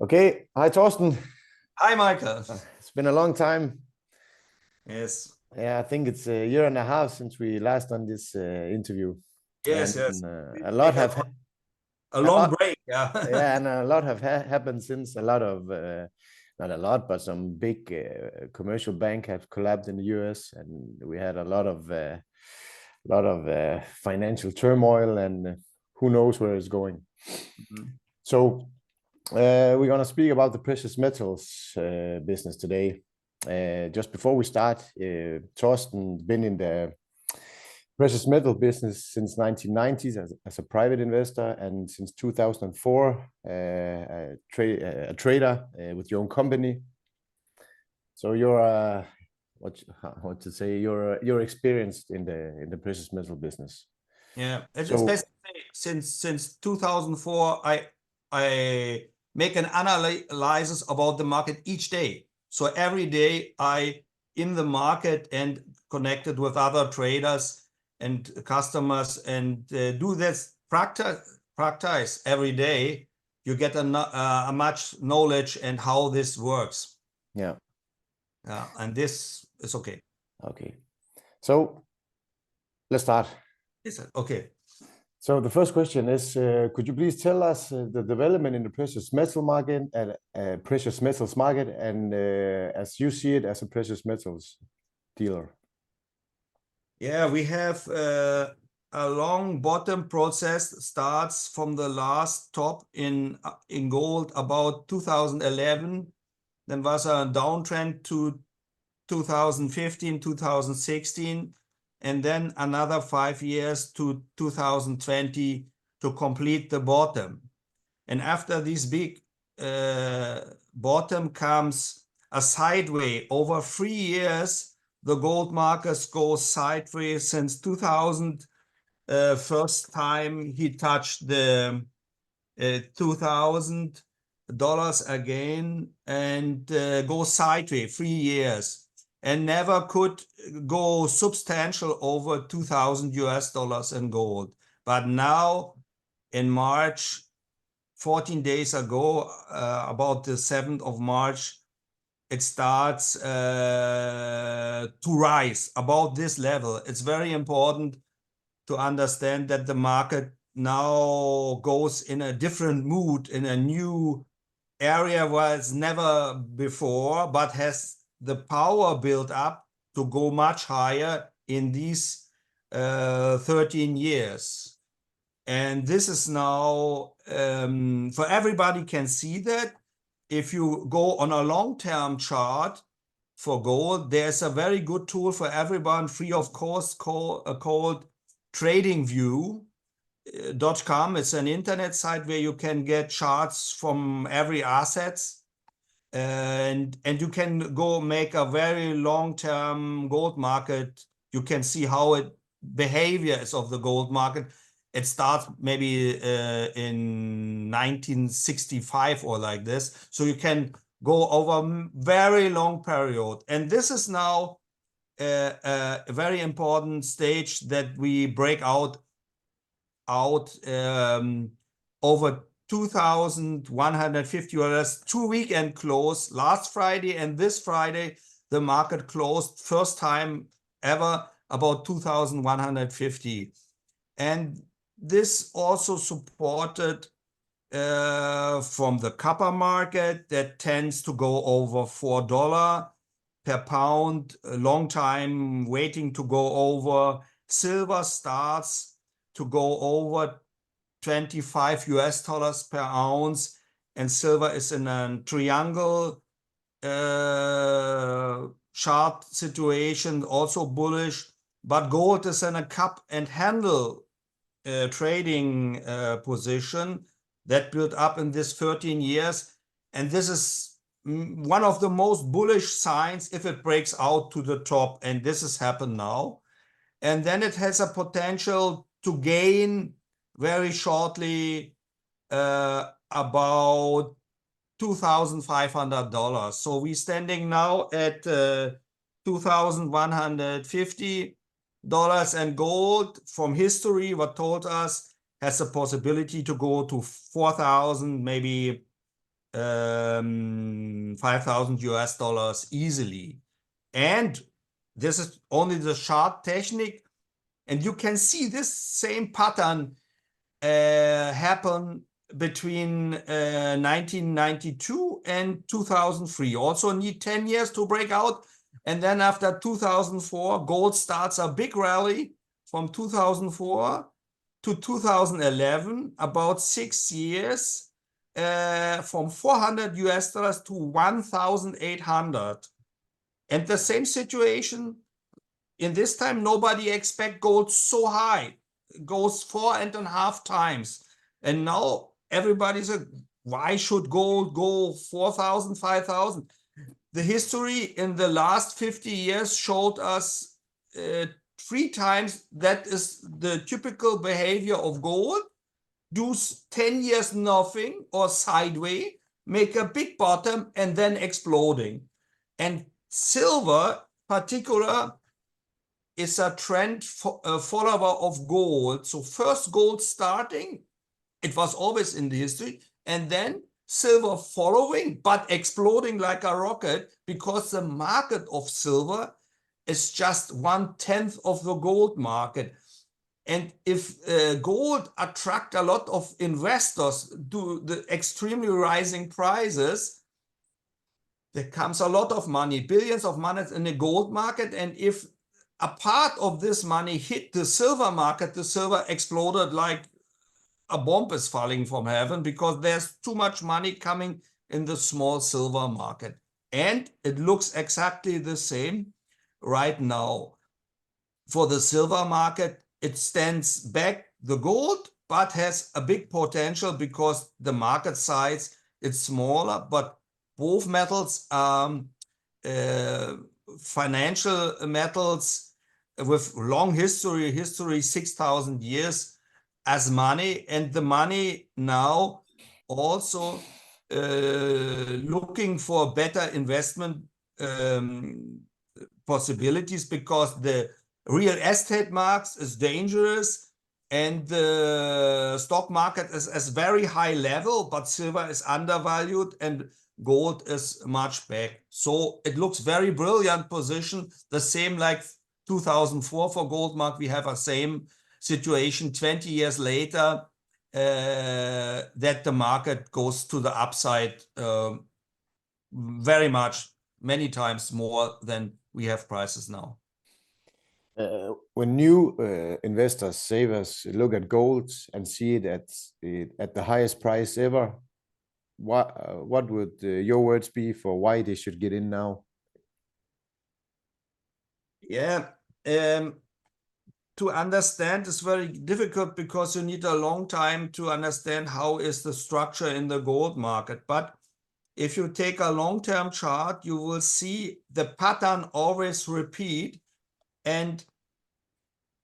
Okay, hi Torsten. Hi, Michael. It's been a long time. Yes. Yeah, I think it's a year and a half since we last done this interview. Yes, And yes. a We lot take have a a long lot, break. Yeah. yeah, and a lot have happened since. A lot of not a lot, but some big commercial bank have collapsed in the US, and we had a lot of financial turmoil, and who knows where it's going. Mhm. So we're going to speak about the precious metals business today. Just before we start, Torsten been in the precious metal business since 1990s as a private investor, and since 2004 a trader with your own company. So you're what to say, you're experienced in the precious metal business. Yeah. It's So basically since 2004, I make an analysis about the market each day. So every day I in the market and connected with other traders and customers and do this practice every day. You get a much knowledge and how this works. yeah, And this is okay. okay. So let's start. Is it okay? So the first question is, could you please tell us the development in the precious metal market and precious metals market, and as you see it as a precious metals dealer? Yeah, we have a long bottom process starts from the last top in gold about 2011. Then was a downtrend to 2015, 2016, and then another 5 years to 2020 to complete the bottom. And after this big bottom comes a sideway. Over 3 years, the gold markets go sideways since 2000. First time he touched the $2,000 again and go sideways 3 years and never could go substantial over $2,000 in gold. But now in March, 14 days ago, about the 7th of March, it starts to rise about this level. It's very important to understand that the market now goes in a different mood, in a new area where it's never before, but has the power built up to go much higher in these 13 years. And this is now, for everybody can see that. If you go on a long-term chart for gold, there's a very good tool for everyone, free of cost, called tradingview.com. It's an internet site where you can get charts from every assets. And you can go make a very long-term gold market. You can see how it behavior is of the gold market. It starts maybe in 1965 or like this. So you can go over a very long period. And this is now a very important stage that we break out over $2,150. 2 weekend close last Friday and this Friday. The market closed first time ever about 2,150. And this also supported from the copper market that tends to go over $4 per pound, a long time waiting to go over. Silver starts to go over $25 per ounce, and silver is in a triangle chart situation, also bullish, but gold is in a cup and handle trading position that built up in this 13 years. And this is one of the most bullish signs if it breaks out to the top, and this has happened now. And then it has a potential to gain very shortly about $2,500. So we're standing now at $2,150, and gold from history, what told us, has a possibility to go to 4,000, maybe 5,000 US dollars easily. And this is only the chart technique. And you can see this same pattern happen between 1992 and 2003. Also need 10 years to break out. And then after 2004, gold starts a big rally from 2004 to 2011, about 6 years, from 400 US dollars to 1,800. And the same situation in this time, nobody expect gold so high. It goes 4.5 times. And now everybody's like, why should gold go 4,000, 5,000? The history in the last 50 years showed us 3 times that is the typical behavior of gold. Do 10 years nothing or sideways, make a big bottom and then exploding. And silver, particular, is a trend follower of gold. So first gold starting, it was always in the history, and then silver following, but exploding like a rocket, because the market of silver is just 1/10 of the gold market. And if gold attract a lot of investors to the extremely rising prices, there comes a lot of money, billions of money in the gold market. And if a part of this money hit the silver market, the silver exploded like a bomb is falling from heaven, because there's too much money coming in the small silver market. And it looks exactly the same right now. For the silver market, it stands back the gold, but has a big potential because the market size is smaller, but both metals are financial metals with long history 6,000 years as money. And the money now also looking for better investment possibilities, because the real estate market is dangerous and the stock market is very high level, but silver is undervalued and gold is much back. So it looks very brilliant position. The same like 2004 for gold market. We have a same situation 20 years later, that the market goes to the upside very much, many times more than we have prices now. When new investors, savers look at gold and see it at the highest price ever, what would your words be for why they should get in now? Yeah, to understand is very difficult, because you need a long time to understand how is the structure in the gold market. But if you take a long-term chart, you will see the pattern always repeat. And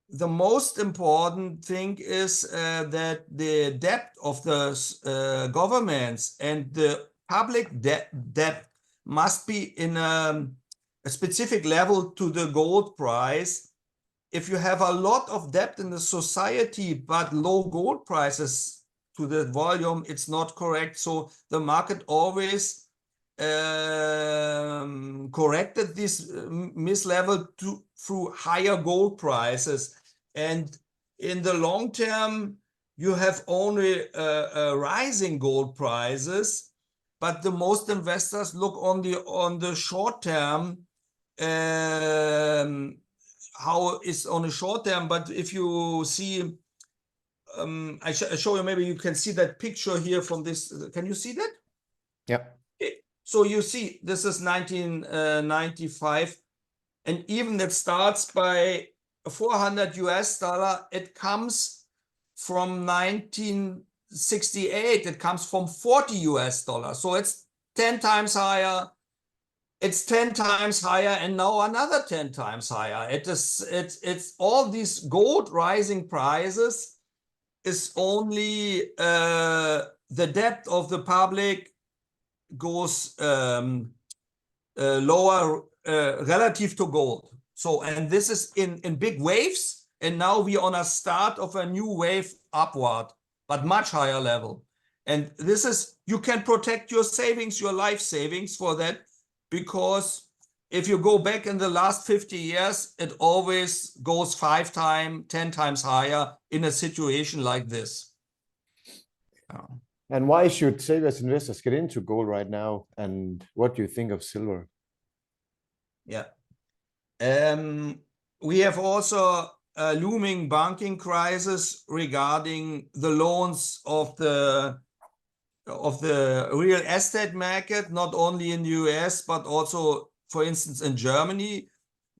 the most important thing is that the debt of the governments and the public debt must be in a specific level to the gold price. If you have a lot of debt in the society but low gold prices to the volume, it's not correct. So the market always corrected this mislevel through higher gold prices. And in the long term, you have only rising gold prices, but the most investors look only on the short term, how is on the short term. But if you see, I show you, maybe you can see that picture here from this. Can you see that? Yeah. So you see, this is 1995, and even that starts by 400 US dollar. It comes from 1968. It comes from 40 US dollars. So it's 10 times higher. It's 10 times higher, and now another 10 times higher. It's all these gold rising prices is only the debt of the public goes lower relative to gold. So, and this is in big waves, and now we are on a start of a new wave upward, but much higher level. And this is, you can protect your savings, your life savings for that, because if you go back in the last 50 years, it always goes 5 times, 10 times higher in a situation like this. And why should savers investors get into gold right now? And what do you think of silver? Yeah. We have also a looming banking crisis regarding the loans of the real estate market, not only in the US, but also, for instance, in Germany.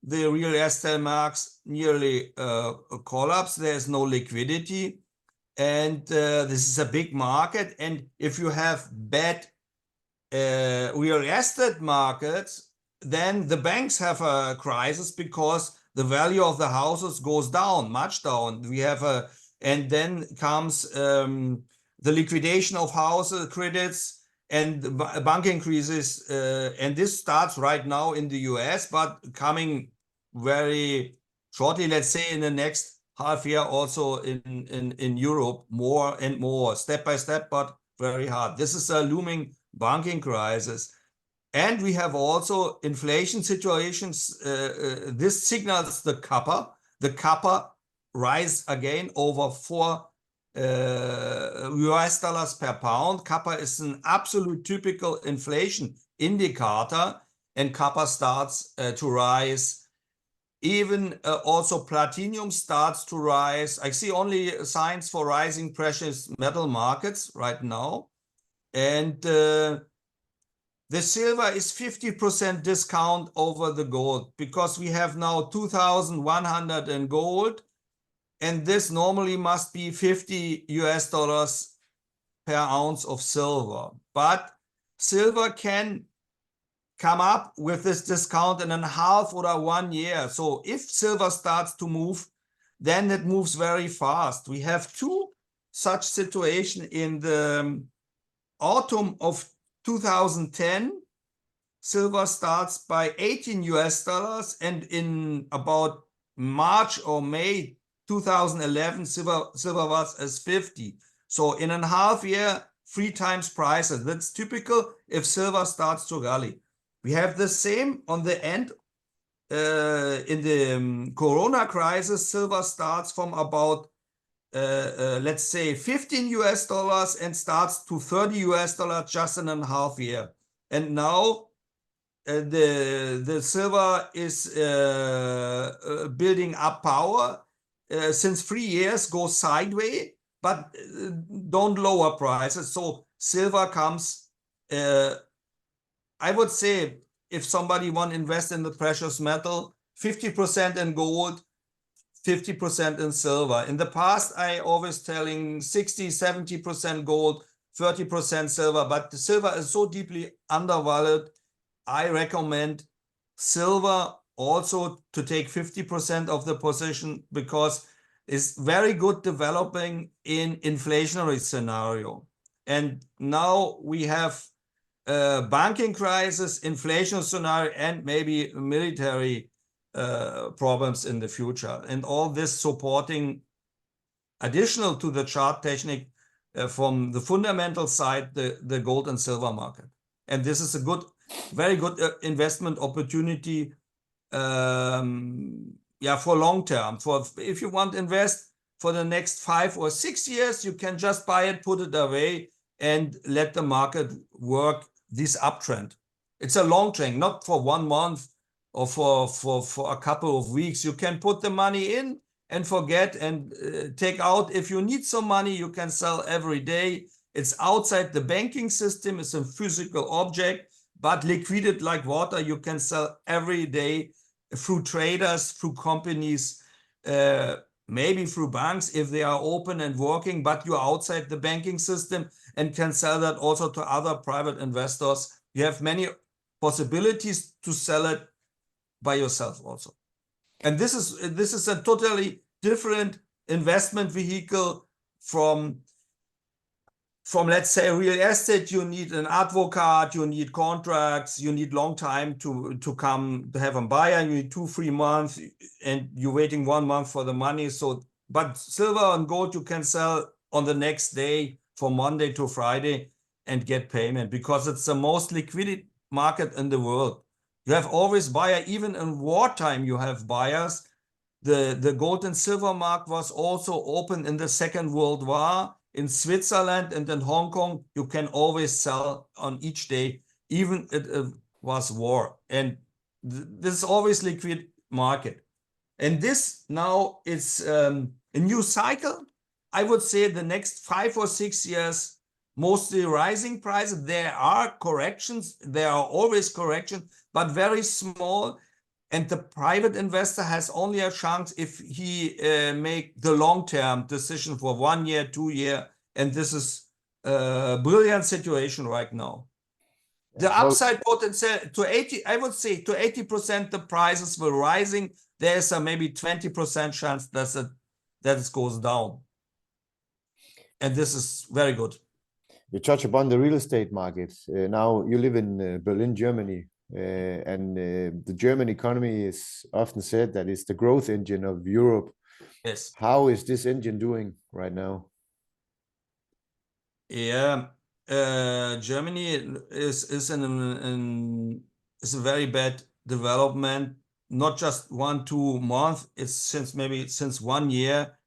The real estate markets nearly collapse. There's no liquidity. And this is a big market. And if you have bad real estate markets, then the banks have a crisis because the value of the houses goes down, much down. We have and then comes the liquidation of houses, credits, and banking crisis. And this starts right now in the US, but coming very shortly, let's say in the next half year, also in Europe, more and more, step by step, but very hard. This is a looming banking crisis. And we have also inflation situations. This signals the copper. The copper rise again over $4 per pound. Copper is an absolute typical inflation indicator, and copper starts to rise. Even also platinum starts to rise. I see only signs for rising precious metal markets right now. And the silver is 50% discount over the gold, because we have now 2,100 in gold, and this normally must be $50 per ounce of silver. But silver can come up with this discount in a half or 1 year. So if silver starts to move, then it moves very fast. We have 2 such situations in the autumn of 2010. Silver starts by $18, and in about March or May 2011, silver was as 50. So in a half year, 3 times prices. That's typical if silver starts to rally. We have the same on the end. In the Corona crisis, silver starts from about let's say $15 and starts to $30 just in a half year. And now the silver is building up power. Since 3 years goes sideways, but don't lower prices. So silver comes, I would say, if somebody want to invest in the precious metal, 50% in gold, 50% in silver. In the past, I always telling 60-70% gold, 30% silver, but the silver is so deeply undervalued. I recommend silver also to take 50% of the position, because it's very good developing in inflationary scenario. And now we have banking crisis, inflation scenario, and maybe military problems in the future. And all this supporting, additional to the chart technique, from the fundamental side, the gold and silver market. And this is a good, very good investment opportunity, yeah, for long term. For if you want to invest for the next 5 or 6 years, you can just buy it, put it away, and let the market work this uptrend. It's a long trend, not for 1 month or for a couple of weeks. You can put the money in and forget, and take out. If you need some money, you can sell every day. It's outside the banking system. It's a physical object, but liquid like water. You can sell every day through traders, through companies, maybe through banks if they are open and working, but you're outside the banking system and can sell that also to other private investors. You have many possibilities to sell it by yourself also. And this is a totally different investment vehicle from let's say real estate. You need an advocate, you need contracts, you need long time to come to have a buyer. You need 2-3 months, and you're waiting 1 month for the money. So, but silver and gold you can sell on the next day from Monday to Friday and get payment, because it's the most liquid market in the world. You have always buyer, even in wartime you have buyers. The gold and silver market was also open in the Second World War. In Switzerland and in Hong Kong, you can always sell on each day, even it was war. And this is always liquid market. And this now is a new cycle. I would say the next 5 or 6 years, mostly rising prices. There are corrections. There are always corrections, but very small. And the private investor has only a chance if he make the long-term decision for 1 year, 2 year. And this is a brilliant situation right now. The upside potential to 80, I would say to 80% the prices will rising. There's a maybe 20% chance that it goes down. And this is very good. You touch upon the real estate market. Now you live in Berlin, Germany. And the German economy is often said that it's the growth engine of Europe. Yes. How is this engine doing right now? Yeah, Germany is a very bad development. Not just 1-2 months. It's since 1 year.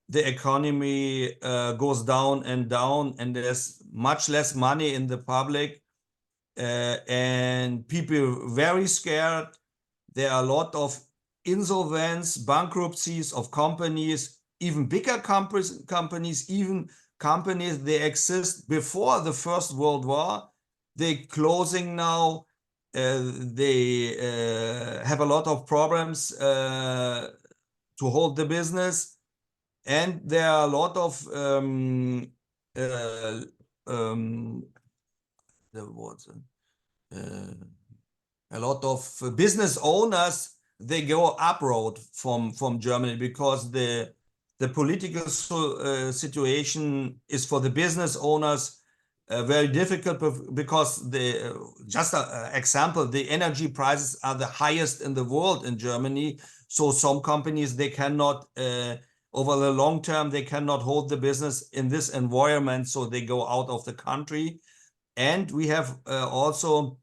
The economy goes down, and there's much less money in the public. And people very scared. There are a lot of insolvencies, bankruptcies of companies, even bigger companies, even companies they exist before the First World War. They're closing now. They have a lot of problems to hold the business, and there are a lot of a lot of business owners, they go abroad from Germany, because the political situation is for the business owners very difficult, because just an example, the energy prices are the highest in the world in Germany. So some companies, they cannot over the long term, they cannot hold the business in this environment, so they go out of the country. And we have also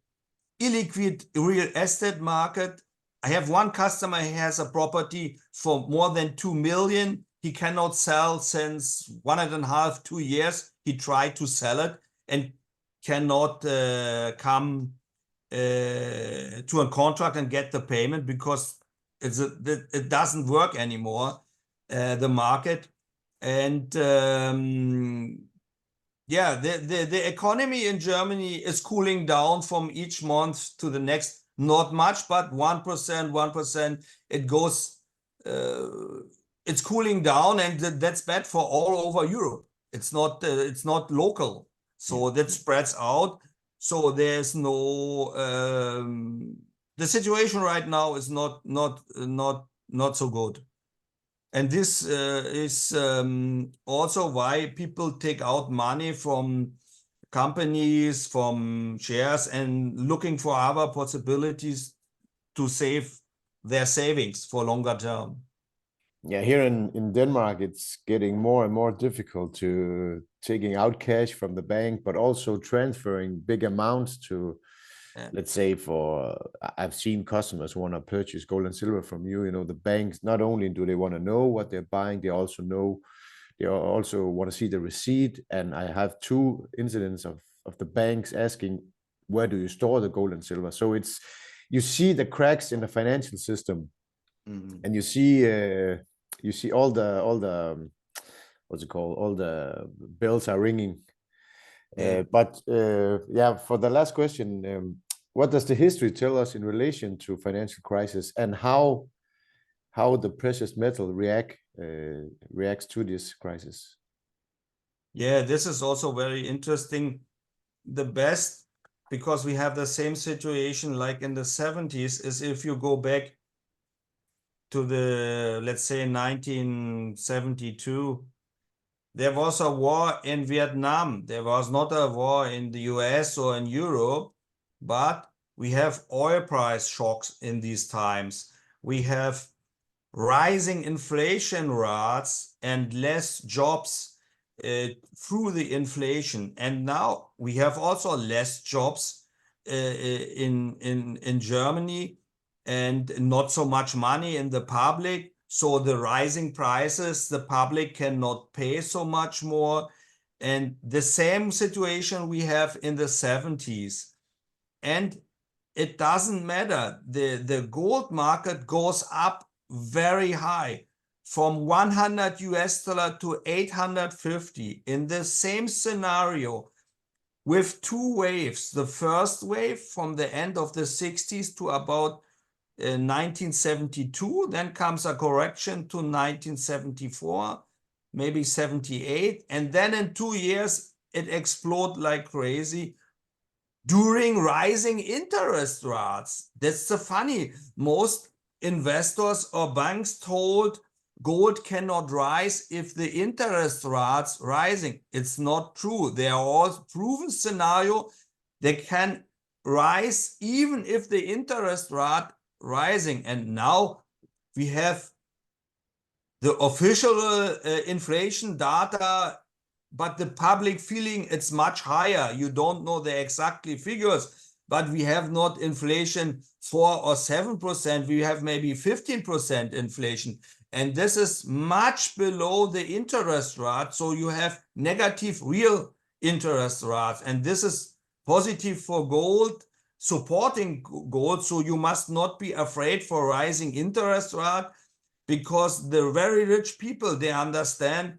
illiquid real estate market. I have one customer, he has a property for more than 2 million. He cannot sell since 1.5, 2 years. He tried to sell it and cannot come to a contract and get the payment, because it doesn't work anymore, the market. And yeah, the economy in Germany is cooling down from each month to the next. Not much, but 1%. It goes. It's cooling down, and that's bad for all over Europe. It's not local, so that spreads out. So there's no. The situation right now is not so good. And this is also why people take out money from companies, from shares, and looking for other possibilities to save their savings for longer term. Yeah, here in Denmark, it's getting more and more difficult to taking out cash from the bank, but also transferring big amounts to, let's say, I've seen customers want to purchase gold and silver from you. You know, the banks, not only do they want to know what they're buying, they also want to see the receipt. And I have 2 incidents of the banks asking, where do you store the gold and silver? So you see the cracks in the financial system, and you see all the what's it called? All the bells are ringing. But yeah, for the last question, what does the history tell us in relation to financial crisis, and how the precious metal reacts to this crisis? Yeah, this is also very interesting. The best, because we have the same situation like in the 70s, is if you go back to let's say 1972, there was a war in Vietnam. There was not a war in the US or in Europe, but we have oil price shocks in these times. We have rising inflation rates and less jobs through the inflation. And now we have also less jobs in Germany and not so much money in the public. So the rising prices, the public cannot pay so much more. And the same situation we have in the 70s. And it doesn't matter. The gold market goes up very high, from $100 to 850 in the same scenario, with two waves. The first wave from the end of the 60s to about 1972, then comes a correction to 1974, maybe 78, and then in 2 years it exploded like crazy during rising interest rates. That's the funny. Most investors or banks told gold cannot rise if the interest rates rising. It's not true. They are all proven scenario. They can rise even if the interest rate rising. And now we have the official inflation data, but the public feeling it's much higher. You don't know the exactly figures, but we have not inflation 4 or 7%. We have maybe 15% inflation. And this is much below the interest rate. So you have negative real interest rates. And this is positive for gold, supporting gold. So you must not be afraid for rising interest rate, because the very rich people, they understand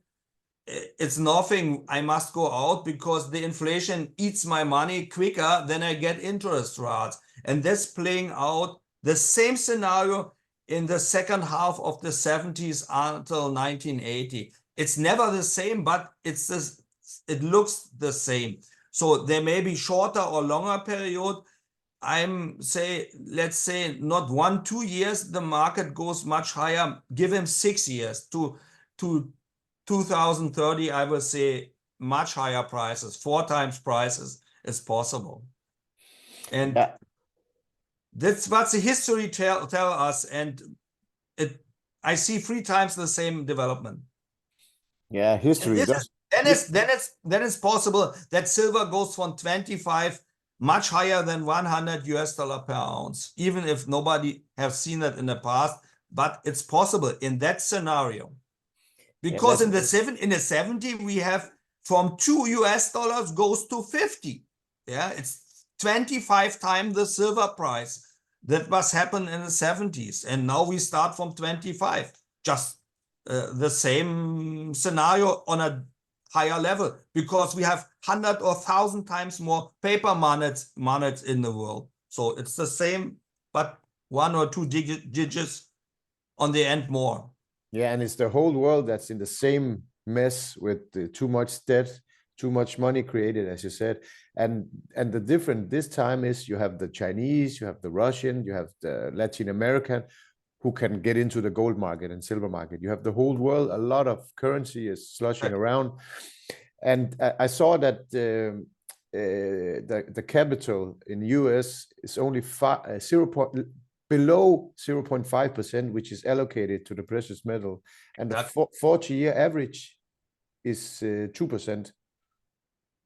it's nothing. I must go out because the inflation eats my money quicker than I get interest rates. And that's playing out the same scenario in the second half of the 70s until 1980. It's never the same, but it's this, it looks the same. So there may be shorter or longer period. Let's say not 1-2 years, the market goes much higher. Give him 6 years to 2030, I will say much higher prices, 4 times prices is possible. And Yeah. that's what the history tell us. And I see 3 times the same development. Yeah, history does. Then it's possible that silver goes from 25 much higher than $100 per ounce, even if nobody has seen that in the past, but it's possible in that scenario. Because in the 70s, we have from $2 goes to 50. Yeah, it's 25 times the silver price. That was happened in the 70s. And now we start from 25. Just the same scenario on a higher level, because we have 100 or 1,000 times more paper money in the world. So it's the same, but 1 or 2 digits on the end more. Yeah, and it's the whole world that's in the same mess with too much debt, too much money created, as you said. And the difference this time is you have the Chinese, you have the Russian, you have the Latin American, who can get into the gold market and silver market. You have the whole world, a lot of currency is sloshing around. And I saw that the capital in US is only below 0.5%, which is allocated to the precious metal, and the 40-year average is 2%.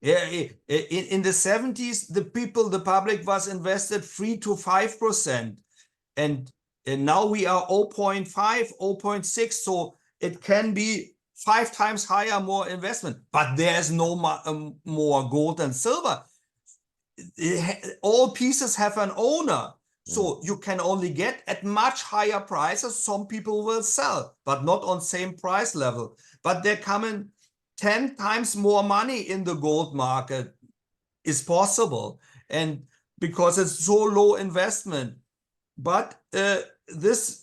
Yeah, in the 70s, the public was invested 3 to 5%, and now we are 0.5, 0.6, so it can be 5 times higher, more investment, but there's no more gold and silver. All pieces have an owner. So you can only get at much higher prices. Some people will sell, but not on same price level. But they're coming 10 times more money in the gold market is possible. And because it's so low investment. But it's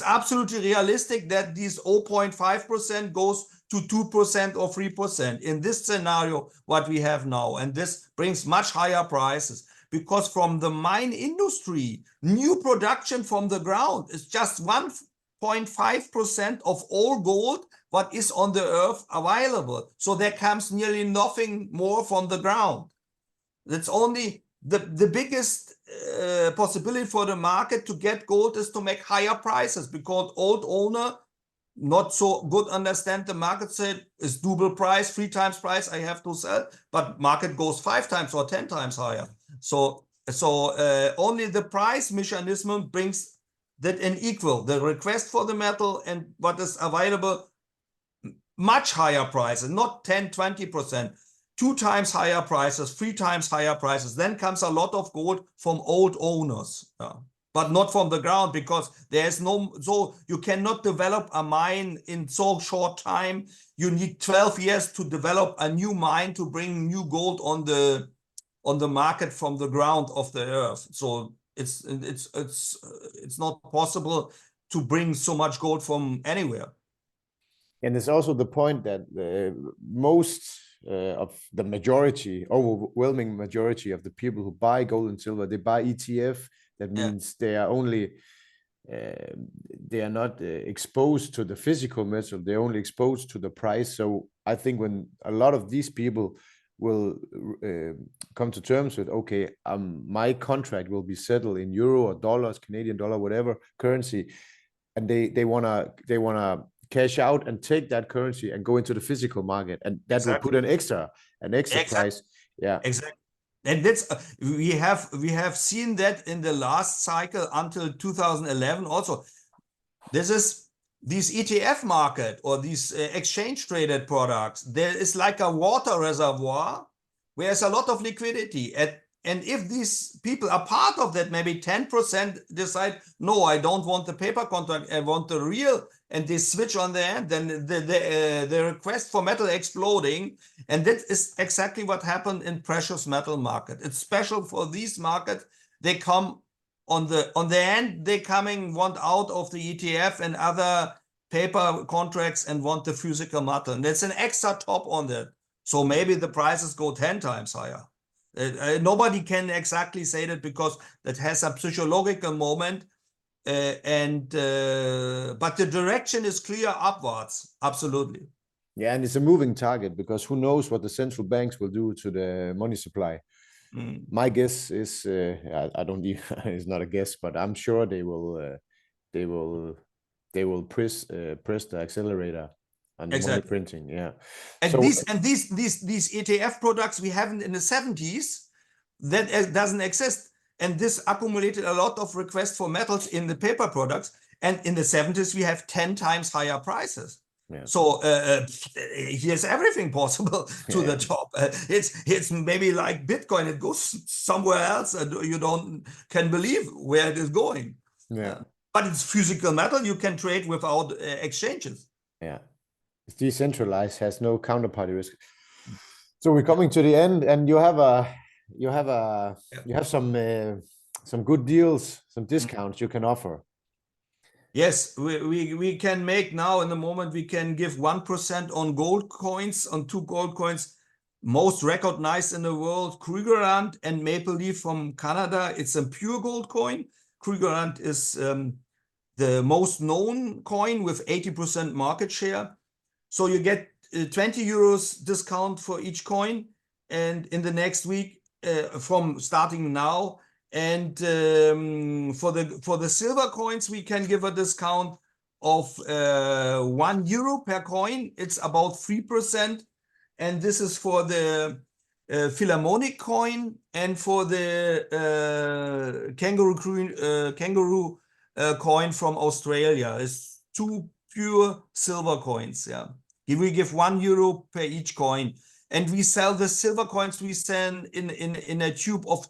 absolutely realistic that this 0.5% goes to 2% or 3% in this scenario, what we have now. And this brings much higher prices. Because from the mine industry, new production from the ground is just 1.5% of all gold what is on the earth available. So there comes nearly nothing more from the ground. That's only the biggest possibility for the market to get gold is to make higher prices, because old owner not so good understand the market, said is double price, 3 times price I have to sell, but market goes 5 times or 10 times higher. So only the price mechanism brings that in equal, the request for the metal and what is available, much higher prices, not 10, 20%, 2 times higher prices, 3 times higher prices. Then comes a lot of gold from old owners. But not from the ground, because there's no, so you cannot develop a mine in so short time. You need 12 years to develop a new mine to bring new gold on the market from the ground of the earth. So it's not possible to bring so much gold from anywhere. And it's also the point that most of the majority, overwhelming majority of the people who buy gold and silver, they buy ETF. That means they are only, they are not exposed to the physical metal, they're only exposed to the price. So I think when a lot of these people will come to terms with, okay, my contract will be settled in euro or dollars, Canadian dollar, whatever currency, and they wanna cash out and take that currency and go into the physical market, and that will put an extra price. Yeah, exactly. And that's we have seen that in the last cycle until 2011 also. This is these ETF market or these exchange traded products. There is like a water reservoir where there's a lot of liquidity. And if these people are part of that, maybe 10% decide, no, I don't want the paper contract, I want the real, and they switch on the end, then the request for metal exploding. And that is exactly what happened in precious metal market. It's special for these markets. They come on the end, they want out of the ETF and other paper contracts and want the physical metal. And that's an extra top on that. So maybe the prices go 10 times higher. Nobody can exactly say that, because that has a psychological moment, but the direction is clear upwards, absolutely. Yeah, and it's a moving target, because who knows what the central banks will do to the money supply. My guess is, I don't even, it's not a guess, but I'm sure they will press the accelerator on the money printing. Yeah, and so, these ETF products we haven't in the 70s, that doesn't exist, and this accumulated a lot of requests for metals in the paper products, and in the 70s we have 10 times higher prices. Yeah. So here's everything possible to the top. It's maybe like Bitcoin, it goes somewhere else and you can believe where it is going. Yeah. But it's physical metal, you can trade without exchanges. Yeah, it's decentralized, has no counterparty risk. So we're coming to the end, and you have some good deals, some discounts you can offer. Yes, we can make now, in the moment, we can give 1% on gold coins, on 2 gold coins, most recognized in the world, Krugerrand and Maple Leaf from Canada. It's a pure gold coin. Krugerrand is the most known coin with 80% market share. So you get 20 euros discount for each coin, and in the next week, from starting now. And for the silver coins, we can give a discount of €1 per coin. It's about 3%, and this is for the Philharmonic coin and for the kangaroo coin from Australia. It's 2 pure silver coins. Yeah, we give €1 per each coin, and we sell the silver coins. We sell in a tube of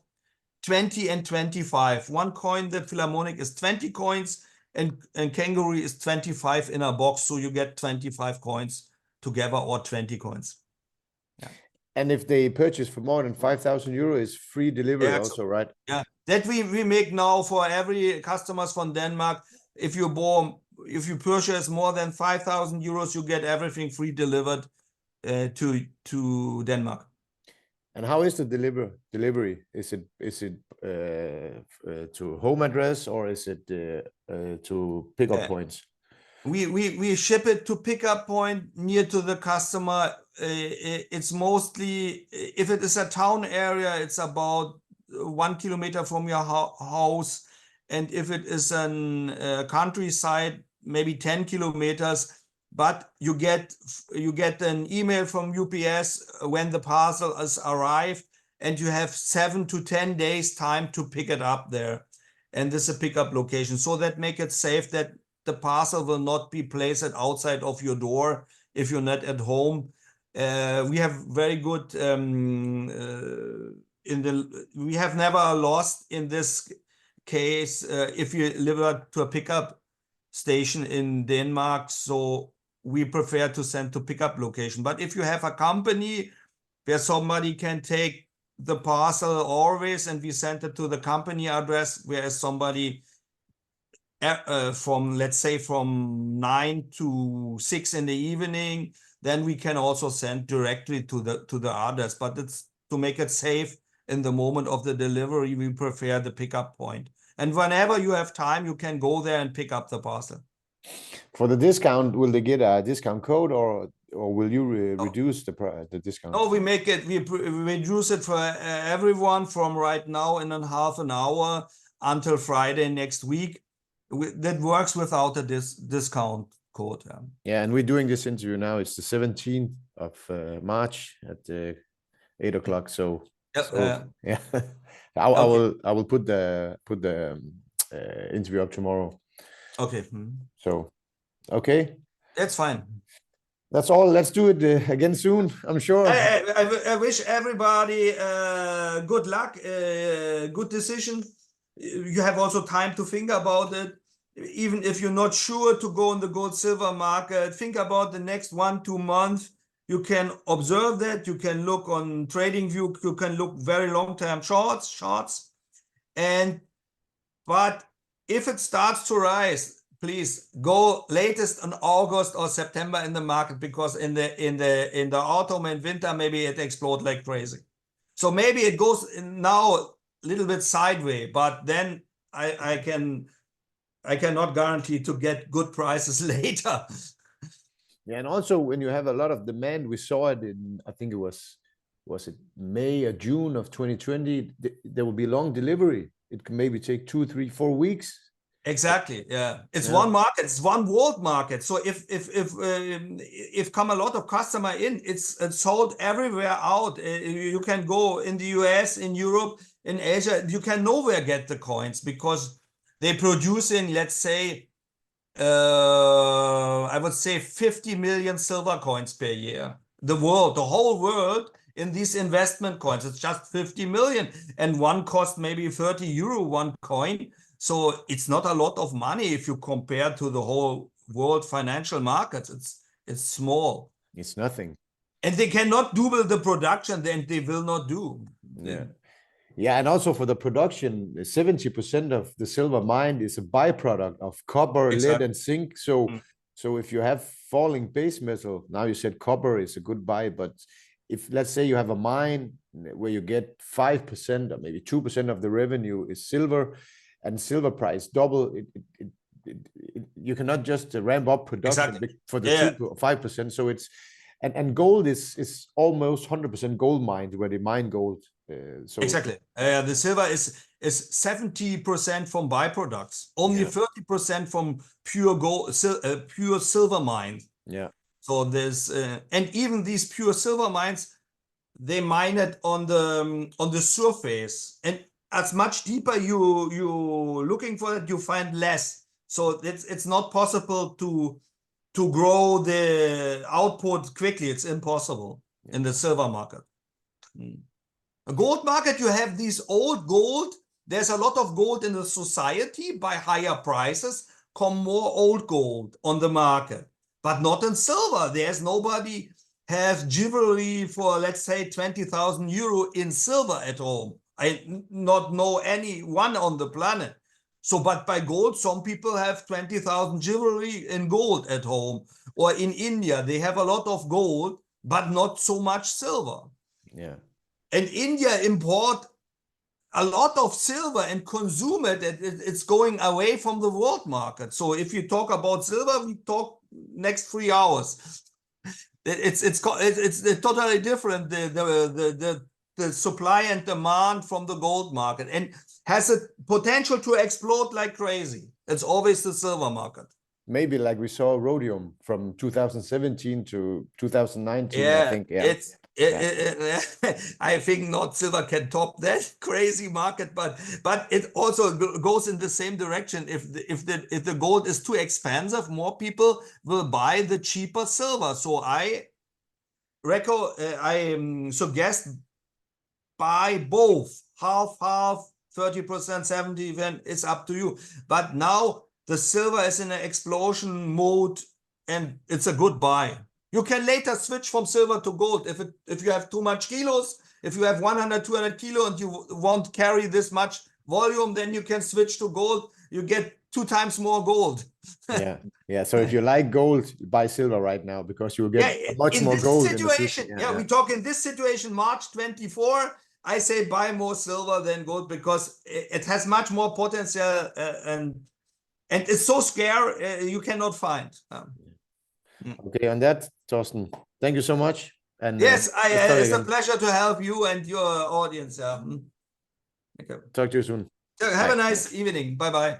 20 and 25. One coin, the Philharmonic, is 20 coins, and kangaroo is 25 in a box, so you get 25 coins together, or 20 coins. Yeah. And if they purchase for more than €5,000, it's free delivery also, right? Yeah, that we make now for every customers from Denmark. If you purchase more than €5,000, you get everything free delivered to Denmark. And how is the delivery? Is it to home address, or is it to pickup points? We ship it to pickup point near to the customer. It's mostly, if it is a town area, it's about 1 kilometer from your house, and if it is a countryside, maybe 10 kilometers. but you get an email from UPS when the parcel has arrived, and you have 7 to 10 days time to pick it up there. And this is a pickup location. So that make it safe that the parcel will not be placed outside of your door if you're not at home. We have very good, we have never lost in this case if you deliver to a pickup station in Denmark. So we prefer to send to pickup location. But if you have a company where somebody can take the parcel always, and we send it to the company address, whereas somebody from, let's say, from 9 to 6 in the evening, then we can also send directly to the address. But it's to make it safe in the moment of the delivery, we prefer the pickup point. And whenever you have time, you can go there and pick up the parcel. For the discount, will they get a discount code, or will you reduce the discount? No, we make it, we reduce it for everyone from right now in half an hour until Friday next week. That works without a discount code. Yeah, and we're doing this interview now. It's the 17th of March at 8 o'clock. So, yeah, I will put the interview up tomorrow. Okay. So, okay. That's fine. That's all. Let's do it again soon, I'm sure. I wish everybody good luck, good decision. You have also time to think about it. Even if you're not sure to go in the gold silver market, think about the next 1-2 months. You can observe that. You can look on TradingView. You can look very long-term charts. But if it starts to rise, please go latest in August or September in the market, because in the autumn and winter maybe it explodes like crazy. So maybe it goes now a little bit sideways, but then I cannot guarantee to get good prices later. Yeah, and also when you have a lot of demand, we saw it in, I think it was it May or June of 2020, there will be long delivery. It can maybe take 2, 3, 4 weeks. Exactly. Yeah, it's one market. It's one world market. So if come a lot of customer in, it's sold everywhere out. You can go in the US, in Europe, in Asia. You can nowhere get the coins because they producing, let's say, I would say 50 million silver coins per year. The whole world in these investment coins, it's just 50 million, and one cost maybe 30 euro, one coin. So it's not a lot of money if you compare to the whole world financial markets. It's small. It's nothing. And they cannot double the production, then they will not do. Yeah. Yeah, and also for the production, 70% of the silver mined is a byproduct of copper, lead, and zinc. So, so if you have falling base metal, now you said copper is a good buy, but if let's say you have a mine where you get 5% or maybe 2% of the revenue is silver, and silver price double, you cannot just ramp up production for the 2 to 5%. So it's and gold is almost 100% gold mined where they mine gold. So the silver is 70% from byproducts, only 30% from pure gold, pure silver mines. Yeah. So there's and even these pure silver mines, they mine it on the surface, and as much deeper you looking for it, you find less. So it's not possible to grow the output quickly. It's impossible in the silver market. A gold market, you have these old gold. There's a lot of gold in the society. By higher prices come more old gold on the market, but not in silver. There's nobody has jewelry for, let's say, 20,000 euro in silver at home. I not know anyone on the planet. So, but by gold, some people have 20,000 jewelry in gold at home. Or in India, they have a lot of gold, but not so much silver. Yeah. And India import a lot of silver and consume it. It's going away from the world market. So if you talk about silver, we talk next 3 hours. It's totally different. The supply and demand from the gold market, and has a potential to explode like crazy. It's always the silver market. maybe like we saw rhodium from 2017 to 2019. Yeah, I think. Yeah. I think not silver can top that crazy market, but it also goes in the same direction. If the gold is too expensive, more people will buy the cheaper silver. So I suggest buy both, half, 30%, 70%, it's up to you. But now the silver is in an explosion mode and it's a good buy. You can later switch from silver to gold if you have too much kilos. If you have 100, 200 kilo and you won't carry this much volume, then you can switch to gold. You get 2 times more gold. Yeah. So if you like gold, buy silver right now because you will get much more gold in the future. We talk in this situation, March 24. I say buy more silver than gold because it has much more potential and it's so scarce you cannot find. Okay, on that, Torsten, thank you so much. And yes, it's a pleasure to help you and your audience. Talk to you soon. Have a nice evening. Bye-bye.